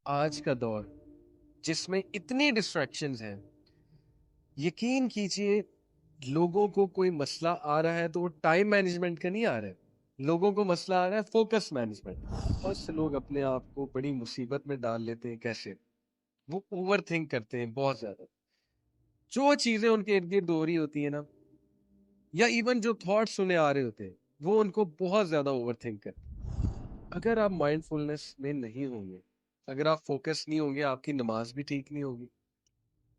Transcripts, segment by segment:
آج کا دور جس میں اتنی ڈسٹریکشنز ہیں، یقین کیجئے لوگوں کو کوئی مسئلہ آ رہا ہے تو وہ ٹائم مینجمنٹ کا نہیں آ رہا ہے، لوگوں کو مسئلہ آ رہا ہے فوکس مینجمنٹ۔ بہت سے لوگ اپنے آپ کو بڑی مصیبت میں ڈال لیتے ہیں۔ کیسے؟ وہ اوور تھنک کرتے ہیں بہت زیادہ، جو چیزیں ان کے ارد گرد ہو رہی ہوتی ہیں نا، یا ایون جو تھاٹس انہیں آ رہے ہوتے ہیں وہ ان کو بہت زیادہ اوور تھنک کرتے ہیں۔ اگر آپ مائنڈ فلنس میں نہیں ہوں گے، اگر آپ فوکس نہیں ہوں گے، آپ کی نماز بھی ٹھیک نہیں ہوگی،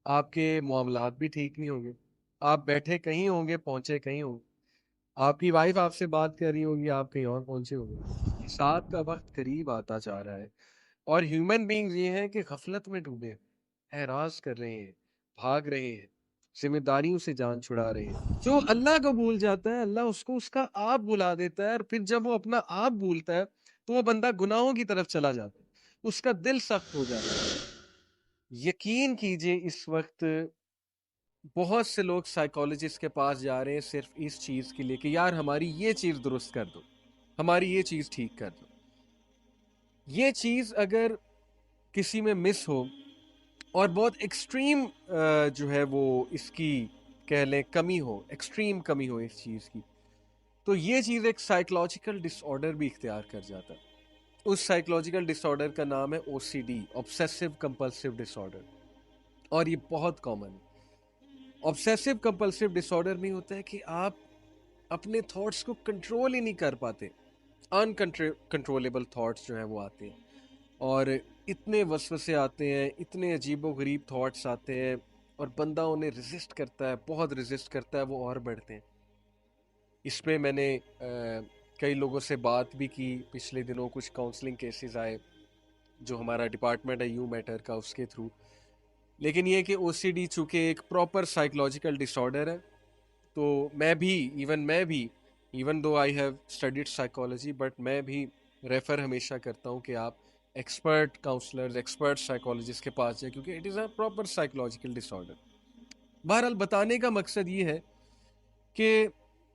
آپ کے معاملات بھی ٹھیک نہیں ہوں گے، آپ بیٹھے کہیں ہوں گے پہنچے کہیں ہوں گے، آپ کی وائف آپ سے بات کر رہی ہوگی آپ کہیں اور پہنچے ہوں گے۔ حساب کا وقت قریب آتا جا رہا ہے اور ہیومن بینگز یہ ہیں کہ غفلت میں ڈوبے ہیں، اعراض کر رہے ہیں، بھاگ رہے ہیں، ذمہ داریوں سے جان چھڑا رہے ہیں۔ جو اللہ کو بھول جاتا ہے اللہ اس کو اس کا آپ بلا دیتا ہے، اور پھر جب وہ اپنا آپ بھولتا ہے تو وہ بندہ گناہوں کی طرف چلا جاتا ہے، اس کا دل سخت ہو جاتا ہے۔ یقین کیجئے اس وقت بہت سے لوگ سائیکالوجسٹ کے پاس جا رہے ہیں صرف اس چیز کے لیے کہ یار ہماری یہ چیز درست کر دو، ہماری یہ چیز ٹھیک کر دو۔ یہ چیز اگر کسی میں مس ہو اور بہت ایکسٹریم جو ہے وہ اس کی کہہ لیں کمی ہو، ایکسٹریم کمی ہو اس چیز کی، تو یہ چیز ایک سائیکولوجیکل ڈس آرڈر بھی اختیار کر جاتا ہے۔ اس سائیکولوجیکل ڈس آرڈر کا نام ہے OCD، obsessive compulsive disorder، اور یہ بہت کامن ہے۔ obsessive compulsive disorder میں ہوتا ہے کہ آپ اپنے تھاٹس کو کنٹرول ہی نہیں کر پاتے، انکنٹرولیبل تھاٹس جو ہیں وہ آتے ہیں، اور اتنے وسوسے آتے ہیں، اتنے عجیب و غریب تھاٹس آتے ہیں، اور بندہ انہیں ریزسٹ کرتا ہے، بہت ریزسٹ کرتا ہے، وہ اور بڑھتے ہیں۔ اس پہ میں نے کئی لوگوں سے بات بھی کی، پچھلے دنوں کچھ کاؤنسلنگ کیسز آئے جو ہمارا ڈپارٹمنٹ ہے یو میٹر کا، اس کے تھرو۔ لیکن یہ کہ OCD چونکہ ایک پراپر سائیکولوجیکل ڈس آرڈر ہے، تو میں بھی even though I have studied psychology, but میں بھی ریفر ہمیشہ کرتا ہوں کہ آپ ایکسپرٹ کاؤنسلرز، ایکسپرٹ سائیکالوجسٹ کے پاس جائیں، کیونکہ it is a proper psychological disorder. بہرحال بتانے کا مقصد یہ ہے کہ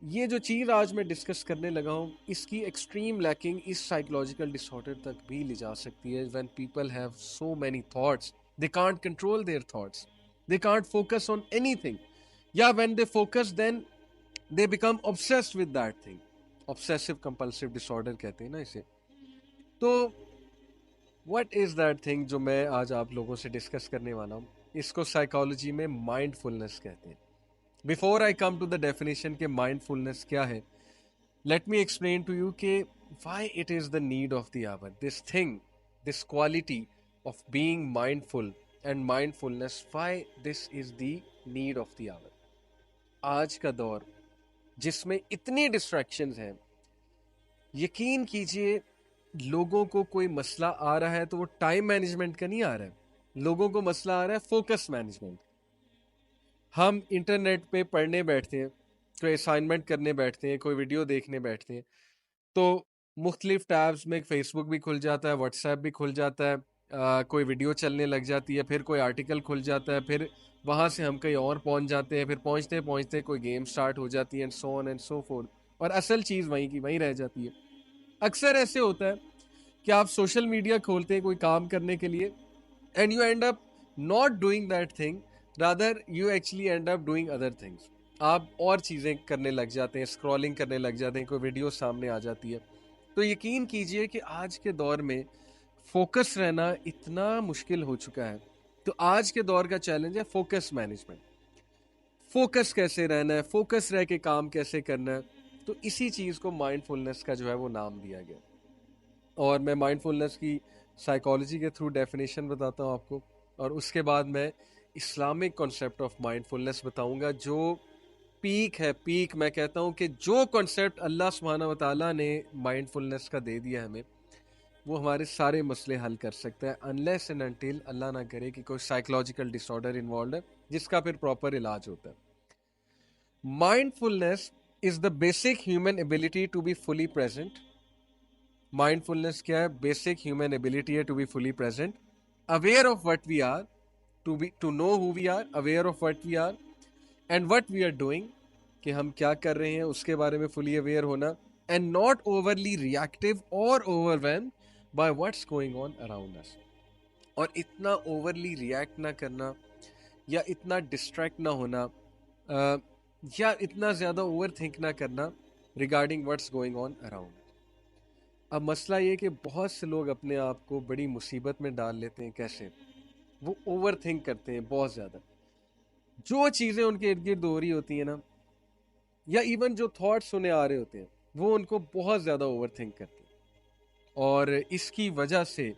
یہ جو چیز آج میں ڈسکس کرنے لگا ہوں، اس کی ایکسٹریم لیکنگ اس سائیکولوجیکل ڈس آرڈر تک بھی لے جا سکتی ہے۔ when people have so many thoughts they can't control their thoughts, they can't focus on anything، یا when they focus then they become obsessed with that thing، obsessive compulsive disorder کہتے ہیں نا اسے۔ تو what is that thing جو میں آج آپ لوگوں سے ڈسکس کرنے والا ہوں، اس کو سائیکالوجی میں مائنڈ فلنس کہتے ہیں۔ Before I come to the definition کہ mindfulness کیا ہے، let me explain to you کہ why it is the need of the hour، this thing، this quality of being mindful and mindfulness، why this is the need of the hour۔ آج کا دور جس میں اتنی distractions ہیں، یقین کیجئے لوگوں کو کوئی مسئلہ آ رہا ہے تو وہ ٹائم مینجمنٹ کا نہیں آ رہا ہے، لوگوں کو مسئلہ آ رہا ہے فوکس مینجمنٹ۔ ہم انٹرنیٹ پہ پڑھنے بیٹھتے ہیں، کوئی اسائنمنٹ کرنے بیٹھتے ہیں، کوئی ویڈیو دیکھنے بیٹھتے ہیں، تو مختلف ٹیبز میں فیس بک بھی کھل جاتا ہے، واٹس ایپ بھی کھل جاتا ہے، کوئی ویڈیو چلنے لگ جاتی ہے، پھر کوئی آرٹیکل کھل جاتا ہے، پھر وہاں سے ہم کہیں اور پہنچ جاتے ہیں، پھر پہنچتے پہنچتے کوئی گیم سٹارٹ ہو جاتی ہے، and so on and so forth, اور اصل چیز وہیں کی وہیں رہ جاتی ہے۔ اکثر ایسے ہوتا ہے کہ آپ سوشل میڈیا کھولتے ہیں کوئی کام کرنے کے لیے، and you end up not doing that thing, rather you actually end up doing other things۔ آپ اور چیزیں کرنے لگ جاتے ہیں، اسکرولنگ کرنے لگ جاتے ہیں، کوئی ویڈیو سامنے آ جاتی ہے۔ تو یقین کیجئے کہ آج کے دور میں فوکس رہنا اتنا مشکل ہو چکا ہے، تو آج کے دور کا چیلنج ہے فوکس مینجمنٹ۔ فوکس کیسے رہنا ہے، فوکس رہ کے کام کیسے کرنا ہے، تو اسی چیز کو مائنڈ فلنس کا جو ہے وہ نام دیا گیا۔ اور میں مائنڈ فلنس کی سائیکالوجی کے تھرو ڈیفینیشن بتاتا ہوں آپ کو، اور اس کے بعد میں اسلامک کانسیپٹ آف مائنڈ فلنس بتاؤں گا، جو پیک ہے۔ پیک میں کہتا ہوں کہ جو کانسیپٹ اللہ سبحانہ و تعالیٰ نے مائنڈ فلنس کا دے دیا ہمیں، وہ ہمارے سارے مسئلے حل کر سکتا ہے، unless and until اللہ نہ کرے کہ کوئی سائیکولوجیکل ڈس آرڈر انوالوڈ ہے جس کا پھر پراپر علاج ہوتا ہے۔ Mindfulness is the basic human ability to be fully present. Mindfulness کیا ہے؟ بیسک ہیومن ایبلٹی ہے to be fully present, aware of what we are, to know who we are, aware of what we are and what we are doing, کہ ہم کیا کر رہے ہیں اس کے بارے میں فلی اویئر ہونا، and not overly reactive or overwhelm by what's going on around us. اور اتنا اوورلی ریئیکٹ نہ کرنا یا اتنا ڈسٹریکٹ نہ ہونا یا اتنا زیادہ اوور تھنک نہ کرنا regarding what's going on around. اب مسئلہ یہ کہ بہت سے لوگ اپنے آپ کو بڑی مصیبت میں ڈال لیتے ہیں. کیسے؟ وہ اوور تھنک کرتے ہیں بہت زیادہ. جو چیزیں ان کے ارد گرد ہو رہی ہوتی ہیں نا، یا ایون جو تھاٹس انہیں آ رہے ہوتے ہیں، وہ ان کو بہت زیادہ اوور تھنک کرتے ہیں، اور اس کی وجہ سے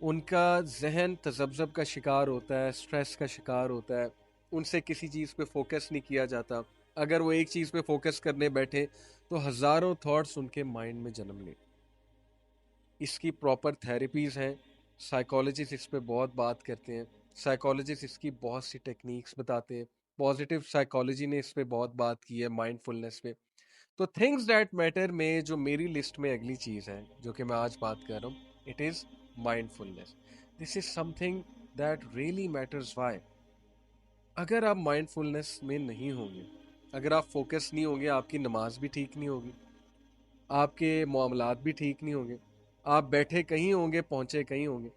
ان کا ذہن تذبذب کا شکار ہوتا ہے، سٹریس کا شکار ہوتا ہے. ان سے کسی چیز پہ فوکس نہیں کیا جاتا. اگر وہ ایک چیز پہ فوکس کرنے بیٹھے تو ہزاروں تھاٹس ان کے مائنڈ میں جنم لیں. اس کی پراپر تھیراپیز ہیں، سائیکالوجسٹ اس پہ بہت بات کرتے ہیں، سائیکالوجسٹ اس کی بہت سی ٹیکنیکس بتاتے ہیں. پازیٹیو سائیکالوجی نے اس پہ بہت بات کی ہے، مائنڈ فلنس پہ. تو تھنگز دیٹ میٹر میں جو میری لسٹ میں اگلی چیز ہے جو کہ میں آج بات کر رہا ہوں، it is mindfulness. This is something that really matters. Why? اگر آپ مائنڈ فلنس میں نہیں ہوں گے، اگر آپ فوکس نہیں ہوں گے، آپ کی نماز بھی ٹھیک نہیں ہوگی، آپ کے معاملات بھی ٹھیک نہیں ہوں گے. آپ بیٹھے کہیں ہوں گے، پہنچے کہیں ہوں گے.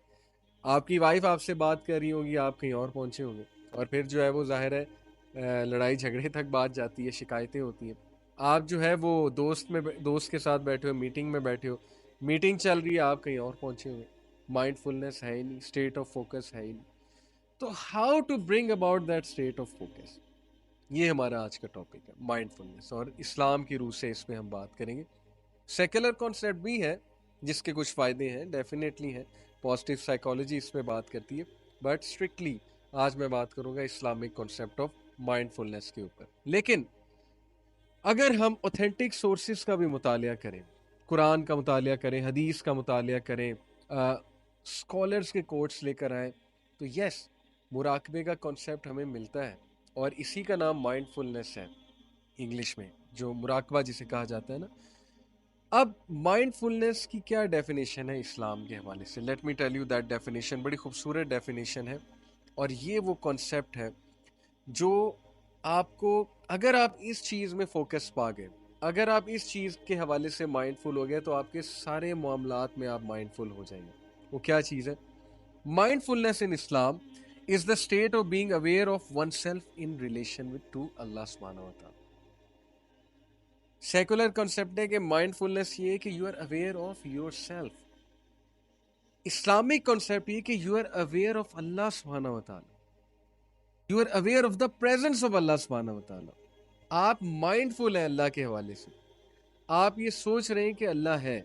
آپ کی وائف آپ سے بات کر رہی ہوگی، آپ کہیں اور پہنچے ہوں گے، اور پھر جو ہے وہ ظاہر ہے لڑائی جھگڑے تک بات جاتی ہے، شکایتیں ہوتی ہیں. آپ جو ہے وہ دوست کے ساتھ بیٹھے ہو، میٹنگ میں بیٹھے ہو، میٹنگ چل رہی ہے، آپ کہیں اور پہنچے ہوئے. مائنڈ فلنس ہے ہی نہیں، اسٹیٹ آف فوکس ہے ہی نہیں. تو how to bring about that state of focus, یہ ہمارا آج کا ٹاپک ہے، مائنڈ فلنس. اور اسلام کی روح سے اس پہ ہم بات کریں گے. سیکولر کانسیپٹ بھی ہے جس کے کچھ فائدے ہیں، ڈیفینیٹلی ہیں. پازیٹیو سائیکالوجی اس پہ بات کرتی ہے، بٹ اسٹرکٹلی آج میں بات کروں گا اسلامک کانسیپٹ آف مائنڈ فلنس کے اوپر. لیکن اگر ہم اوتھینٹک سورسز کا بھی مطالعہ کریں، قرآن کا مطالعہ کریں، حدیث کا مطالعہ کریں، اسکالرس کے کوٹس لے کر آئیں، تو یس، مراقبے کا کانسیپٹ ہمیں ملتا ہے، اور اسی کا نام مائنڈ فلنس ہے انگلش میں، جو مراقبہ جسے کہا جاتا ہے نا. اب مائنڈ فلنس کی کیا ڈیفینیشن ہے اسلام کے حوالے سے؟ Let me tell you that definition. بڑی خوبصورت ڈیفینیشن ہے، اور یہ وہ کانسیپٹ ہے جو آپ کو، اگر آپ اس چیز میں فوکس پا گئے، اگر آپ اس چیز کے حوالے سے مائنڈ فل ہو گئے، تو آپ کے سارے معاملات میں آپ مائنڈ فل ہو جائیں گے. وہ کیا چیز ہے؟ Mindfulness in Islam is the state of being aware of one self in relation with to اللہ سبحانہ و تعالیٰ. سیکولر کنسپٹ ہے کہ مائنڈ فلنس یہ ہے کہ you are aware of yourself. Islamic concept یہ کہ یو آر اویئر آف اللہ سبحانہ و تعالیٰ، you are aware of the presence of اللہ سبحانہ و تعالیٰ. آپ مائنڈ فل ہیں اللہ کے حوالے سے. آپ یہ سوچ رہے ہیں کہ اللہ ہے،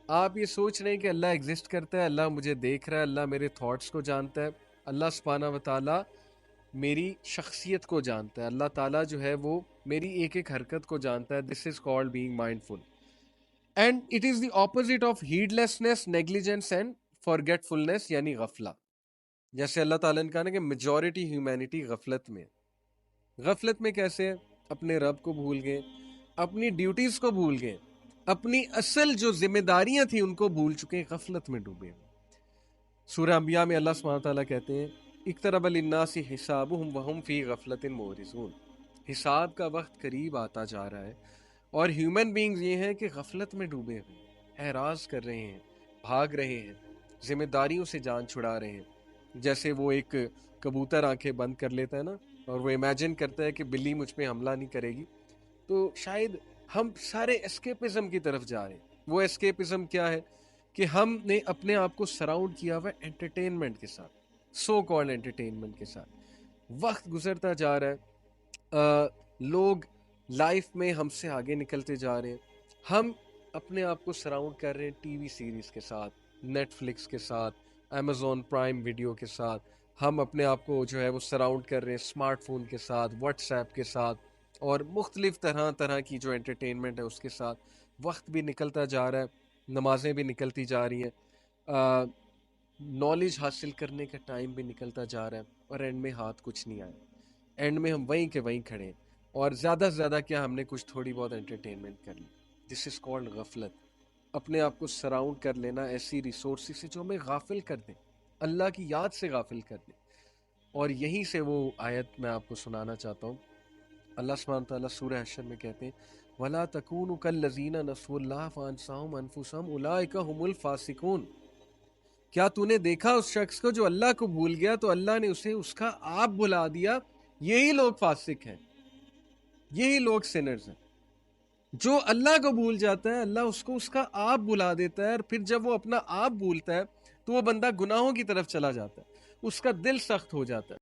آپ یہ سوچ رہے ہیں کہ اللہ ایگزسٹ کرتا ہے، اللہ مجھے دیکھ رہا ہے، اللہ میرے تھاٹس کو جانتا ہے، اللہ سبحانہ و تعالیٰ میری شخصیت کو جانتا ہے، اللہ تعالیٰ جو ہے وہ میری ایک ایک حرکت کو جانتا ہے. دس is called being mind full. And it is the opposite of head lessons, negligence and forget فلنس، یعنی غفلہ. جیسے اللہ تعالیٰ نے کہا نا کہ میجورٹی ہیومینٹی غفلت میں. غفلت میں کیسے؟ اپنے رب کو بھول گئے، اپنی ڈیوٹیز کو بھول گئے، اپنی اصل جو ذمہ داریاں تھیں ان کو بھول چکے، غفلت میں ڈوبے. سورہ انبیاء میں اللہ سبحانہ تعالیٰ کہتے ہیں اقترب للناس حسابهم وهم فی غفلت معرضون. حساب کا وقت قریب آتا جا رہا ہے، اور ہیومن بینگز یہ ہیں کہ غفلت میں ڈوبے ہوئے، اعراض کر رہے ہیں، بھاگ رہے ہیں، ذمہ داریوں سے جان چھڑا رہے ہیں. جیسے وہ ایک کبوتر آنکھیں بند کر لیتا ہے نا، اور وہ امیجن کرتا ہے کہ بلی مجھ پہ حملہ نہیں کرے گی. تو شاید ہم سارے اسکیپزم کی طرف جا رہے ہیں. وہ اسکیپزم کیا ہے؟ کہ ہم نے اپنے آپ کو سراؤنڈ کیا ہوا ہے انٹرٹینمنٹ کے ساتھ، سو کالڈ انٹرٹینمنٹ کے ساتھ. وقت گزرتا جا رہا ہے، لوگ لائف میں ہم سے آگے نکلتے جا رہے ہیں. ہم اپنے آپ کو سراؤنڈ کر رہے ہیں ٹی وی سیریز کے ساتھ، نیٹ فلکس کے ساتھ، امیزون پرائم ویڈیو کے ساتھ. ہم اپنے آپ کو جو ہے وہ سراؤنڈ کر رہے ہیں اسمارٹ فون کے ساتھ، واٹس ایپ کے ساتھ، اور مختلف طرح کی جو انٹرٹینمنٹ ہے اس کے ساتھ. وقت بھی نکلتا جا رہا ہے، نمازیں بھی نکلتی جا رہی ہیں، نالج حاصل کرنے کا ٹائم بھی نکلتا جا رہا ہے، اور اینڈ میں ہاتھ کچھ نہیں آیا. اینڈ میں ہم وہیں کے وہیں کھڑے ہیں، اور زیادہ سے زیادہ کیا ہم نے کچھ تھوڑی بہت انٹرٹینمنٹ کر لی. دس از کالڈ غفلت. اپنے آپ کو سراؤنڈ کر لینا ایسی ریسورسز سے جو ہمیں غافل کر دیں، اللہ کی یاد سے غافل کر دیں. اور یہیں سے وہ آیت میں آپ کو سنانا چاہتا ہوں. اللہ سبحانہ تعالیٰ سورہ حشر میں کہتے ہیں وَلَا تَكُونُوا كَالَّذِينَ نَسُوا اللَّهَ فَأَنسَاهُمْ أَنفُسَهُمْ أُولَٰئِكَ هُمُ الْفَاسِقُونَ، کیا تو نے دیکھا اس شخص کو جو اللہ کو بھول گیا تو اللہ نے اسے اس کا آپ بلا دیا؟ یہی لوگ فاسق ہیں، یہی لوگ سنرز ہیں۔ جو اللہ کو بھول جاتا ہے اللہ اس کو اس کا آپ بلا دیتا ہے، اور پھر جب وہ اپنا آپ بھولتا ہے تو وہ بندہ گناہوں کی طرف چلا جاتا ہے، اس کا دل سخت ہو جاتا ہے۔